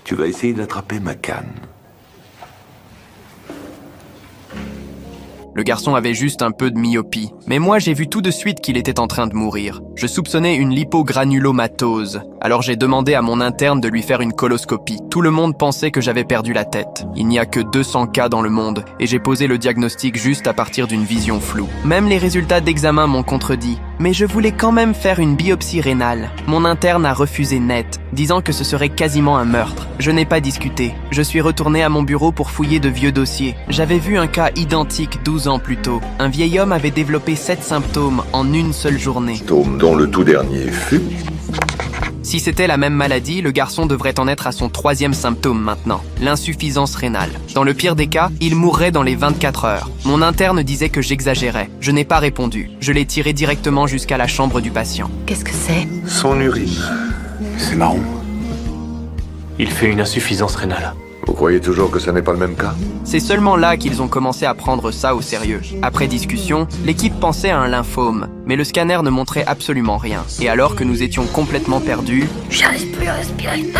Tu vas essayer d'attraper ma canne. Le garçon avait juste un peu de myopie, mais moi j'ai vu tout de suite qu'il était en train de mourir. Je soupçonnais une lipogranulomatose, alors j'ai demandé à mon interne de lui faire une coloscopie. Tout le monde pensait que j'avais perdu la tête. Il n'y a que 200 cas dans le monde, et j'ai posé le diagnostic juste à partir d'une vision floue. Même les résultats d'examen m'ont contredit, mais je voulais quand même faire une biopsie rénale. Mon interne a refusé net, disant que ce serait quasiment un meurtre. Je n'ai pas discuté. Je suis retourné à mon bureau pour fouiller de vieux dossiers. J'avais vu un cas identique 12 ans plus tôt. Un vieil homme avait développé 7 symptômes en une seule journée. Dont le tout dernier fut... Si c'était la même maladie, le garçon devrait en être à son 3e symptôme maintenant, l'insuffisance rénale. Dans le pire des cas, il mourrait dans les 24 heures. Mon interne disait que j'exagérais. Je n'ai pas répondu. Je l'ai tiré directement jusqu'à la chambre du patient. Qu'est-ce que c'est? Son urine. C'est marron. Il fait une insuffisance rénale. Vous croyez toujours que ce n'est pas le même cas? C'est seulement là qu'ils ont commencé à prendre ça au sérieux. Après discussion, l'équipe pensait à un lymphome, mais le scanner ne montrait absolument rien. Et alors que nous étions complètement perdus... J'arrive plus à respirer.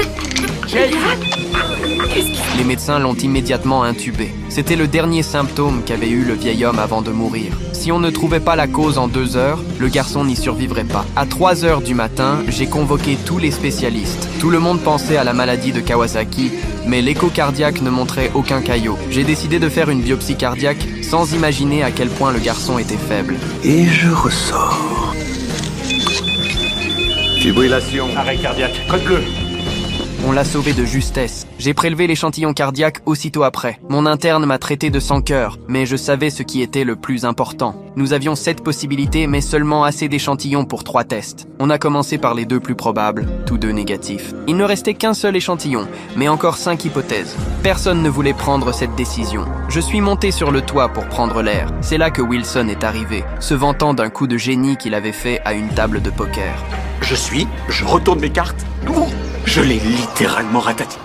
Les médecins l'ont immédiatement intubé. C'était le dernier symptôme qu'avait eu le vieil homme avant de mourir. Si on ne trouvait pas la cause en 2 heures, le garçon n'y survivrait pas. À 3 heures du matin, j'ai convoqué tous les spécialistes. Tout le monde pensait à la maladie de Kawasaki, mais l'écho cardiaque ne montrait aucun caillot. J'ai décidé de faire une biopsie cardiaque sans imaginer à quel point le garçon était faible. Et je ressors. Fibrillation. Arrêt cardiaque. Code bleu. On l'a sauvé de justesse. J'ai prélevé l'échantillon cardiaque aussitôt après. Mon interne m'a traité de sans-cœur, mais je savais ce qui était le plus important. Nous avions 7 possibilités, mais seulement assez d'échantillons pour 3 tests. On a commencé par les 2 plus probables, tous 2 négatifs. Il ne restait qu'un seul échantillon, mais encore 5 hypothèses. Personne ne voulait prendre cette décision. Je suis monté sur le toit pour prendre l'air. C'est là que Wilson est arrivé, se vantant d'un coup de génie qu'il avait fait à une table de poker. Je retourne mes cartes. Je l'ai littéralement ratati.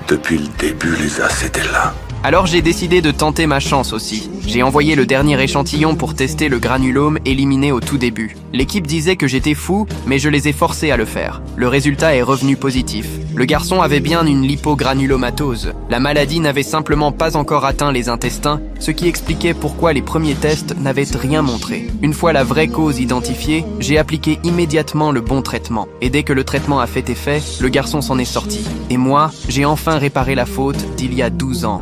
Depuis le début, les as étaient là. Alors j'ai décidé de tenter ma chance aussi. J'ai envoyé le dernier échantillon pour tester le granulome éliminé au tout début. L'équipe disait que j'étais fou, mais je les ai forcés à le faire. Le résultat est revenu positif. Le garçon avait bien une lipogranulomatose. La maladie n'avait simplement pas encore atteint les intestins, ce qui expliquait pourquoi les premiers tests n'avaient rien montré. Une fois la vraie cause identifiée, j'ai appliqué immédiatement le bon traitement. Et dès que le traitement a fait effet, le garçon s'en est sorti. Et moi, j'ai enfin réparé la faute d'il y a 12 ans.